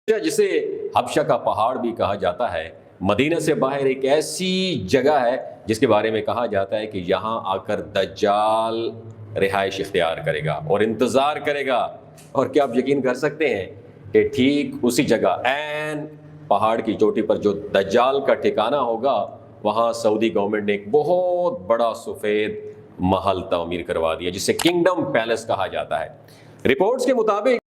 جسے حبشہ کا پہاڑ بھی کہا جاتا ہے، مدینہ سے باہر ایک ایسی جگہ ہے جس کے بارے میں کہا جاتا ہے کہ یہاں آ کر دجال رہائش اختیار کرے گا اور انتظار کرے گا۔ اور کیا آپ یقین کر سکتے ہیں کہ ٹھیک اسی جگہ عین پہاڑ کی چوٹی پر جو دجال کا ٹھکانہ ہوگا، وہاں سعودی گورنمنٹ نے ایک بہت بڑا سفید محل تعمیر کروا دیا جسے کنگڈم پیلس کہا جاتا ہے۔ رپورٹس کے مطابق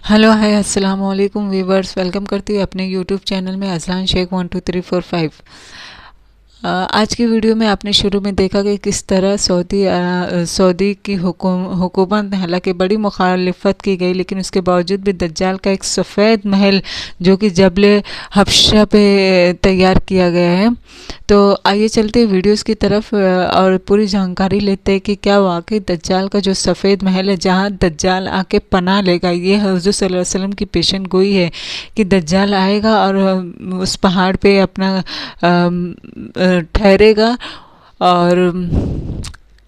ہیلو ہائے السلام علیکم ویورز، ویلکم کرتی ہوں اپنے یوٹیوب چینل میں اذلان شیخ 12345۔ آج کی ویڈیو میں آپ نے شروع میں دیکھا کہ کس طرح سعودی کی حکومت، حالانکہ بڑی مخالفت کی گئی لیکن اس کے باوجود بھی دجال کا ایک سفید محل جو کہ جبل حبشہ پہ تیار کیا گیا ہے۔ تو آئیے چلتے ویڈیوز کی طرف اور پوری جانکاری لیتے ہیں کہ کیا واقعی دجال کا جو سفید محل ہے جہاں دجال آ کے پناہ لے گا، یہ حضور صلی اللہ علیہ وسلم کی پیشن گوئی ہے کہ دجال آئے گا اور اس پہاڑ پہ اپنا ٹھہرے گا۔ اور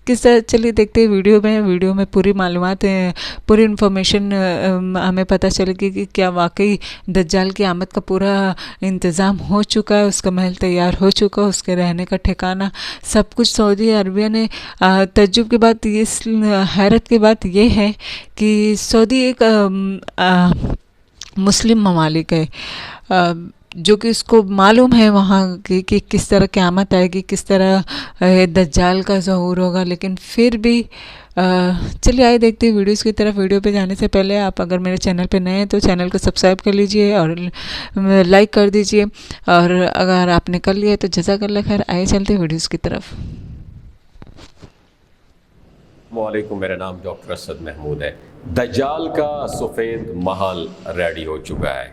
کس طرح، چلیے دیکھتے ہیں ویڈیو میں پوری معلومات ہیں، پوری انفارمیشن ہمیں پتہ چلے گی کہ کیا واقعی دجال کی آمد کا پورا انتظام ہو چکا ہے، اس کا محل تیار ہو چکا، اس کے رہنے کا ٹھکانہ سب کچھ۔ سعودی عربیہ نے تعجب کی بات، حیرت کی بات یہ ہے کہ سعودی ایک مسلم ممالک ہے، جو کہ اس کو معلوم ہے وہاں کی کہ کس طرح قیامت آئے گی، کس طرح دجال کا ظہور ہوگا، لیکن پھر بھی چلیے آئے دیکھتے ہیں ویڈیوز کی طرف۔ ویڈیو پہ جانے سے پہلے آپ اگر میرے چینل پہ نئے ہیں تو چینل کو سبسکرائب کر لیجئے اور لائک کر دیجئے، اور اگر آپ نے کر لیا ہے تو جزاک اللہ خیر۔ آئے چلتے ہیں ویڈیوز کی طرف۔ وعلیکم، میرا نام ڈاکٹر اسد محمود ہے۔ دجال کا سفید محل ریڈی ہو چکا ہے۔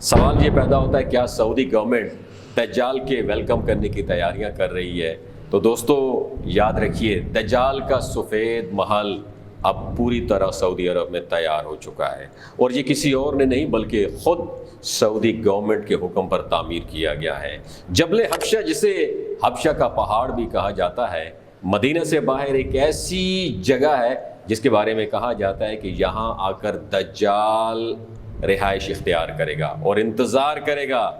سوال یہ پیدا ہوتا ہے کیا سعودی گورنمنٹ دجال کے ویلکم کرنے کی تیاریاں کر رہی ہے؟ تو دوستو یاد رکھیے، دجال کا سفید محل اب پوری طرح سعودی عرب میں تیار ہو چکا ہے، اور یہ کسی اور نے نہیں بلکہ خود سعودی گورنمنٹ کے حکم پر تعمیر کیا گیا ہے۔ جبل حبشہ، جسے حبشہ کا پہاڑ بھی کہا جاتا ہے، مدینہ سے باہر ایک ایسی جگہ ہے جس کے بارے میں کہا جاتا ہے کہ یہاں آ کر دجال رہائش اختیار کرے گا اور انتظار کرے گا۔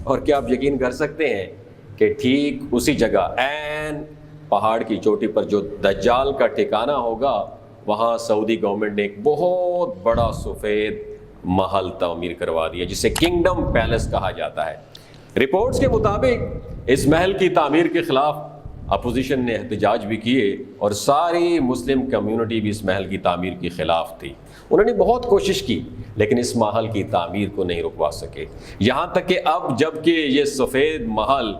اور کیا آپ یقین کر سکتے ہیں کہ ٹھیک اسی جگہ عین پہاڑ کی چوٹی پر جو دجال کا ٹھکانہ ہوگا، وہاں سعودی گورنمنٹ نے ایک بہت بڑا سفید محل تعمیر کروا دیا جسے کنگڈم پیلس کہا جاتا ہے۔ رپورٹس کے مطابق اس محل کی تعمیر کے خلاف اپوزیشن نے احتجاج بھی کیے، اور ساری مسلم کمیونٹی بھی اس محل کی تعمیر کے خلاف تھی۔ انہوں نے بہت کوشش کی لیکن اس محل کی تعمیر کو نہیں رکوا سکے، یہاں تک کہ اب جب کہ یہ سفید محل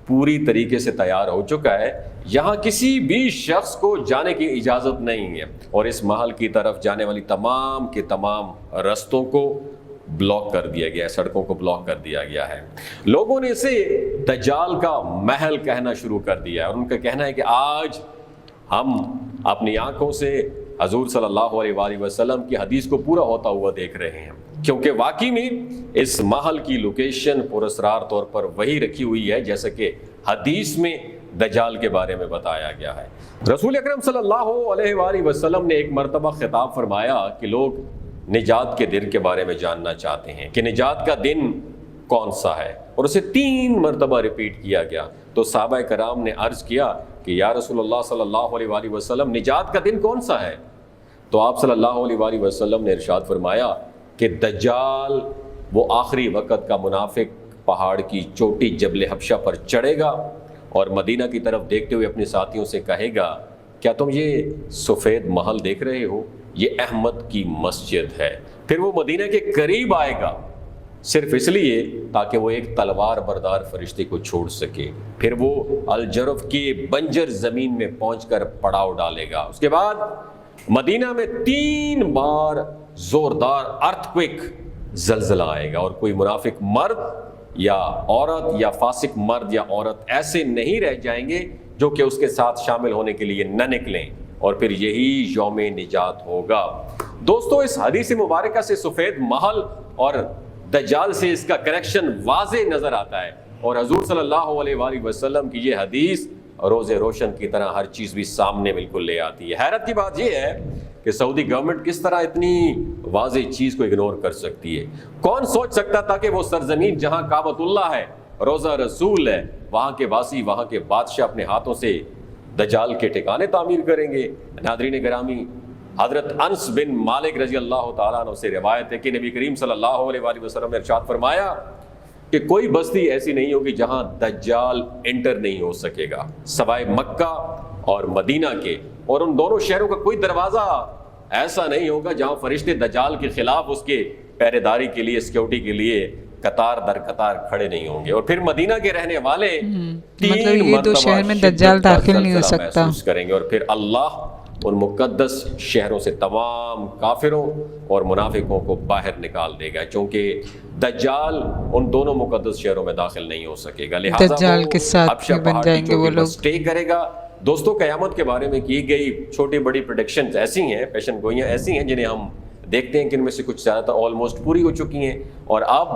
پوری طریقے سے تیار ہو چکا ہے، یہاں کسی بھی شخص کو جانے کی اجازت نہیں ہے، اور اس محل کی طرف جانے والی تمام کے تمام رستوں کو بلاک کر دیا گیا ہے، سڑکوں کو بلاک کر دیا گیا ہے۔ لوگوں نے اسے دجال کا محل کہنا شروع کر دیا ہے، اور ان کا کہنا ہے کہ آج ہم اپنی آنکھوں سے حضور صلی اللہ علیہ وآلہ وسلم کی حدیث کو پورا ہوتا ہوا دیکھ رہے ہیں، کیونکہ واقعی میں اس محل کی لوکیشن پراسرار طور پر وہی رکھی ہوئی ہے جیسا کہ حدیث میں دجال کے بارے میں بتایا گیا ہے۔ رسول اکرم صلی اللہ علیہ وآلہ وسلم نے ایک مرتبہ خطاب فرمایا کہ لوگ نجات کے دن کے بارے میں جاننا چاہتے ہیں کہ نجات کا دن کون سا ہے، اور اسے 3 مرتبہ ریپیٹ کیا گیا۔ تو صحابہ کرام نے عرض کیا کہ یا رسول اللہ صلی اللہ علیہ وآلہ وسلم، نجات کا دن کون سا ہے؟ تو آپ صلی اللہ علیہ وآلہ وسلم نے ارشاد فرمایا کہ دجال وہ آخری وقت کا منافق پہاڑ کی چوٹی جبل حبشہ پر چڑھے گا اور مدینہ کی طرف دیکھتے ہوئے اپنے ساتھیوں سے کہے گا، کیا تم یہ سفید محل دیکھ رہے ہو؟ یہ احمد کی مسجد ہے۔ پھر وہ مدینہ کے قریب آئے گا صرف اس لیے تاکہ وہ ایک تلوار بردار فرشتے کو چھوڑ سکے، پھر وہ الجرف کی بنجر زمین میں پہنچ کر پڑاؤ ڈالے گا۔ اس کے بعد مدینہ میں 3 بار زوردار ارتھکویک، زلزلہ آئے گا، اور کوئی منافق مرد یا عورت یا فاسق مرد یا عورت ایسے نہیں رہ جائیں گے جو کہ اس کے ساتھ شامل ہونے کے لیے نہ نکلیں، اور پھر یہی یوم نجات ہوگا۔ دوستو اس حدیث مبارکہ سے سفید محل اور دجال سے اس کا کنیکشن واضح نظر آتا ہے، اور حضور صلی اللہ علیہ وآلہ وسلم کی یہ حدیث روز روشن کی طرح ہر چیز بھی سامنے بالکل لے آتی ہے۔ حیرت کی بات یہ ہے کہ سعودی گورنمنٹ کس طرح اتنی واضح چیز کو اگنور کر سکتی ہے. کون سوچ سکتا تھا کہ وہ سرزمین جہاں کعبۃ اللہ ہے، روضہ رسول ہے، وہاں کے واسی، وہاں کے بادشاہ اپنے ہاتھوں سے دجال کے ٹھکانے تعمیر کریں گے. ناظرین گرامی، حضرت انس بن مالک رضی اللہ تعالیٰ عنہ سے روایت ہے کہ نبی کریم صلی اللہ علیہ وآلہ وسلم نے ارشاد فرمایا کہ کوئی بستی ایسی نہیں ہوگی جہاں دجال انٹر نہیں ہو سکے گا سوائے مکہ اور مدینہ کے، اور ان دونوں شہروں کا کوئی دروازہ ایسا نہیں ہوگا جہاں فرشتے دجال کے خلاف اس کے پہرے داری کے لیے، سیکیورٹی کے لیے قطار در قطار کھڑے نہیں ہوں گے. اور پھر مدینہ کے رہنے والے مطلب یہ تو شہر میں دجال داخل نہیں ہو سکتا محسوس کریں گے. اور پھر اللہ ان مقدس شہروں سے تمام کافروں اور منافقوں کو باہر نکال دے گا، چونکہ دجال ان دونوں مقدس شہروں میں داخل نہیں ہو سکے گا. لہٰذا دجال کے ساتھ بن جائیں گے وہ لوگ. اسٹے کرے گا. دوستو، قیامت کے بارے میں کی گئی چھوٹی بڑی پریڈکشنز ایسی ہیں، پیشن گوئیاں ایسی ہیں جنہیں ہم دیکھتے ہیں کہ ان میں سے کچھ زیادہ تر آلموسٹ پوری ہو چکی ہیں، اور اب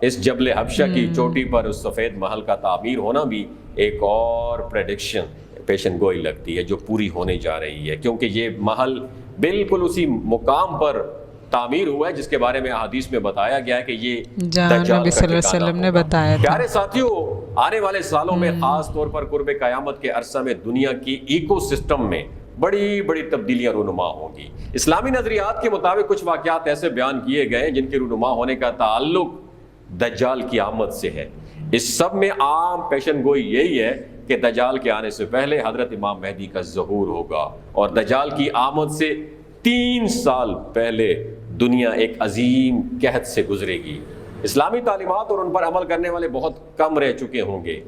اس جبل حبشہ کی چوٹی پر اس سفید محل کا تعمیر ہونا بھی ایک اور پریڈکشن پیشن گوئی لگتی ہے جو پوری ہونے جا رہی ہے، کیونکہ یہ محل بالکل اسی مقام پر تعمیر ہوا ہے جس کے بارے میں احادیث میں بتایا گیا ہے کہ یہ جہاں نبی صلی اللہ علیہ وسلم نے بتایا تھا. پیارے ساتھیوں، آنے والے سالوں میں خاص طور پر قرب قیامت کے عرصہ میں دنیا کی ایکو سسٹم میں بڑی بڑی تبدیلیاں رونما ہوں گی. اسلامی نظریات کے مطابق کچھ واقعات ایسے بیان کیے گئے ہیں جن کے رونما ہونے کا تعلق دجال کی آمد سے ہے. اس سب میں عام پیشن گوئی یہی ہے کہ دجال کے آنے سے پہلے حضرت امام مہدی کا ظہور ہوگا، اور دجال کی آمد سے 3 سال پہلے دنیا ایک عظیم قحط سے گزرے گی. اسلامی تعلیمات اور ان پر عمل کرنے والے بہت کم رہ چکے ہوں گے.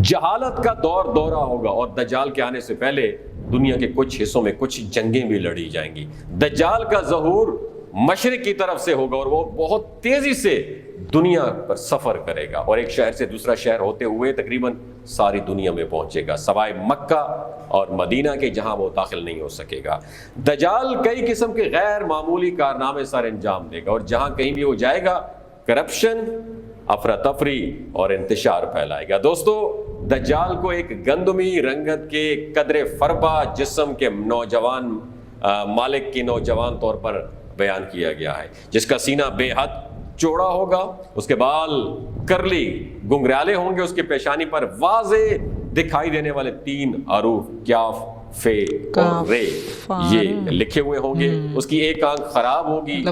جہالت کا دورہ ہوگا، اور دجال کے آنے سے پہلے دنیا کے کچھ حصوں میں کچھ جنگیں بھی لڑی جائیں گی. دجال کا ظہور مشرق کی طرف سے ہوگا، اور وہ بہت تیزی سے دنیا پر سفر کرے گا، اور ایک شہر سے دوسرا شہر ہوتے ہوئے تقریباً ساری دنیا میں پہنچے گا سوائے مکہ اور مدینہ کے جہاں وہ داخل نہیں ہو سکے گا. دجال کئی قسم کے غیر معمولی کارنامے سر انجام دے گا، اور جہاں کہیں بھی وہ جائے گا کرپشن، افراتفری اور انتشار پھیلائے گا. دوستو، دجال کو ایک گندمی رنگت کے قدر فربا جسم کے نوجوان مالک کی نوجوان طور پر بیان کیا گیا ہے، جس کا سینہ بے حد چوڑا ہوگا، اس کے بال کرلی گنگرالے ہوں گے، اس کے پیشانی پر واضح دکھائی دینے والے 3 حروف کاف، فے اور رے یہ لکھے ہوئے ہوں گے. اس کی ایک آنکھ خراب ہوگی،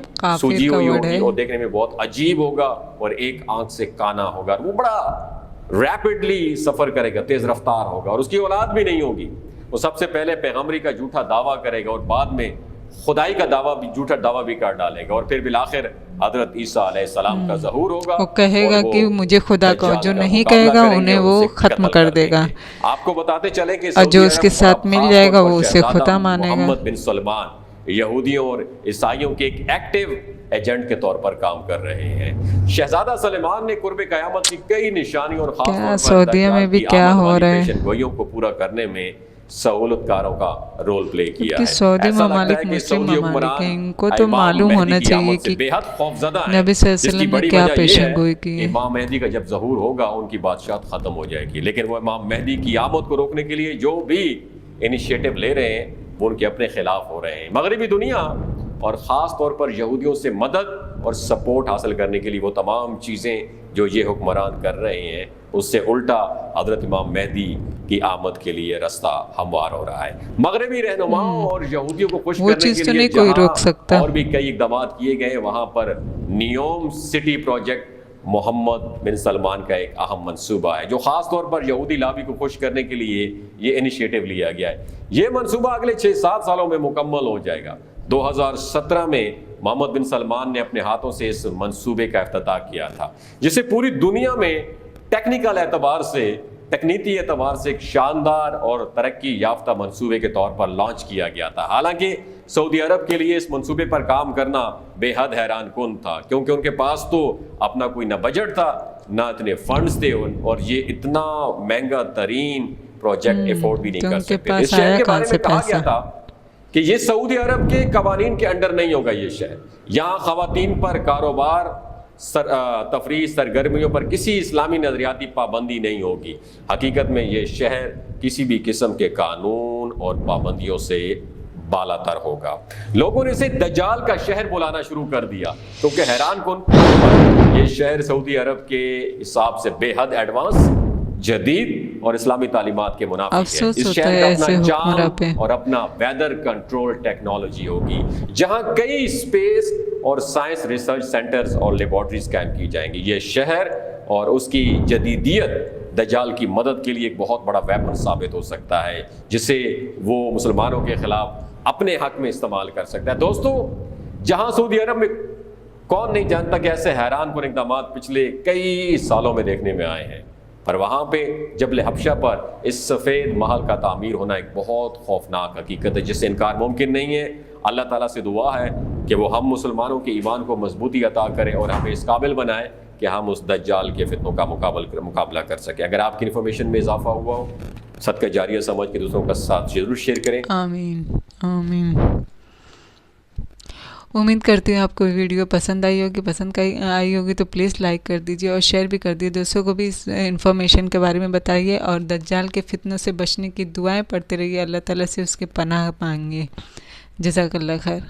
سوجی ہوئی ہوگی اور دیکھنے میں بہت عجیب ہوگا، اور ایک آنکھ سے کانا ہوگا. وہ بڑا ریپڈلی سفر کرے گا، تیز رفتار ہوگا، اور اس کی اولاد بھی نہیں ہوگی. وہ سب سے پہلے پیغمبری کا جھوٹا دعویٰ کرے گا، اور بعد میں خدائی کا دعویٰ بھی، جھوٹا دعویٰ بھی کر ڈالے گا، اور پھر بالآخر حضرت عیسیٰ علیہ السلام کا ظہور ہوگا. وہ کہے گا کہ مجھے خدا کہو، جو نہیں کہے گا انہیں وہ ختم کر دے گا. آپ کو بتاتے چلیں کہ اور جو اس کے ساتھ مل جائے گا وہ اسے خدا مانے گا. محمد بن سلمان یہودیوں اور عیسائیوں کے ایک ایکٹیو ایجنٹ کے طور پر کام کر رہے ہیں. شہزادہ سلیمان نے قرب قیامت کی کئی نشانیوں اور خاص طور پر سعودیہ میں بھی کیا ہو رہا ہے پیشن گوئیوں کو پورا کرنے میں سہولت کاروں کا رول پلے کیا ہے. سعودی ممالک مسلم ممالک ہیں، ان کو تو معلوم ہونا چاہیے کہ نبی صلی اللہ علیہ وسلم نے کیا پیشن گوئی کی ہے. امام مہدی کا جب ظہور ہوگا ان کی بادشاہت ختم ہو جائے گی، لیکن وہ امام مہدی کی آمد کو روکنے کے لیے جو بھی انیشیٹو لے رہے ہیں وہ ان کے اپنے خلاف ہو رہے ہیں. مغربی دنیا اور خاص طور پر یہودیوں سے مدد اور سپورٹ حاصل کرنے کے لیے وہ تمام چیزیں جو یہ حکمران کر رہے ہیں، اس سے الٹا حضرت امام مہدی کی آمد کے لیے رستہ ہموار ہو رہا ہے. مغربی رہنماؤں اور یہودیوں کو خوش کرنے کے لیے کوئی روک سکتا اور بھی کئی اقدامات کیے گئے. وہاں پر نیوم سٹی پروجیکٹ محمد بن سلمان کا ایک اہم منصوبہ ہے، جو خاص طور پر یہودی لابی کو خوش کرنے کے لیے یہ انیشیٹو لیا گیا ہے. یہ منصوبہ اگلے 6-7 سالوں میں مکمل ہو جائے گا. 2017 میں محمد بن سلمان نے اپنے ہاتھوں سے اس منصوبے کا افتتاح کیا تھا، جسے پوری دنیا میں ٹیکنیکل اعتبار سے، تکنیکی اعتبار سے ایک شاندار اور ترقی یافتہ منصوبے کے طور پر لانچ کیا گیا تھا. حالانکہ سعودی عرب کے لیے اس منصوبے پر کام کرنا بے حد حیران کن تھا، کیونکہ ان کے پاس تو اپنا کوئی نہ بجٹ تھا، نہ اتنے فنڈز تھے، اور یہ اتنا مہنگا ترین پروجیکٹ افورڈ بھی نہیں کر سکتے. اس شہر کے بارے میں کہا گیا تھا کہ یہ سعودی عرب کے قوانین کے انڈر نہیں ہوگا. یہ شہر، یہاں خواتین پر کاروبار، تفریح، سرگرمیوں پر کسی اسلامی نظریاتی پابندی نہیں ہوگی. حقیقت میں یہ شہر کسی بھی قسم کے قانون اور پابندیوں سے بالا تر ہوگا۔ لوگوں نے اسے دجال کا شہر بلانا شروع کر دیا کیونکہ حیران کن یہ شہر سعودی عرب کے حساب سے بے حد ایڈوانس، جدید اور اسلامی تعلیمات کے منافق ہے۔ افسوس اس ہوتا شہر ہے کا ایسے اپنا حکمراں پہ۔ چاند اور اپنا ویدر کنٹرول ٹیکنالوجی ہوگی، جہاں کئی اسپیس اور سائنس ریسرچ سینٹرز اور لیبارٹریز قائم کی جائیں گی۔ یہ شہر اور اس کی جدیدیت دجال کی مدد کے لیے ایک بہت بڑا ویپن ثابت ہو سکتا ہے، جسے وہ مسلمانوں کے خلاف اپنے حق میں استعمال کر سکتا ہے۔ دوستو، جہاں سعودی عرب میں کون نہیں جانتا کہ ایسے حیران کن اقدامات پچھلے کئی سالوں میں دیکھنے میں آئے ہیں، پر وہاں پہ جبل حبشہ پر اس سفید محل کا تعمیر ہونا ایک بہت خوفناک حقیقت ہے جس سے انکار ممکن نہیں ہے۔ اللہ تعالیٰ سے دعا ہے کہ وہ ہم مسلمانوں کے ایمان کو مضبوطی عطا کرے اور ہمیں اس قابل بنائے کہ ہم اس دجال کے فتنوں کا مقابلہ کر سکیں۔ اگر آپ کی انفارمیشن میں اضافہ ہوا ہو، صدقہ جاریہ سمجھ کے دوسروں کا ساتھ ضرور شیئر کریں۔ آمین آمین۔ امید کرتی ہوں آپ کو ویڈیو پسند آئی ہوگی تو پلیز لائک کر دیجیے اور شیئر بھی کر دیجیے، دوستوں کو بھی اس انفارمیشن کے بارے میں بتائیے، اور دجال کے فتنوں سے بچنے کی دعائیں پڑھتے رہیے، اللہ تعالیٰ سے اس کے پناہ مانگیے۔ جزاک اللہ خیر۔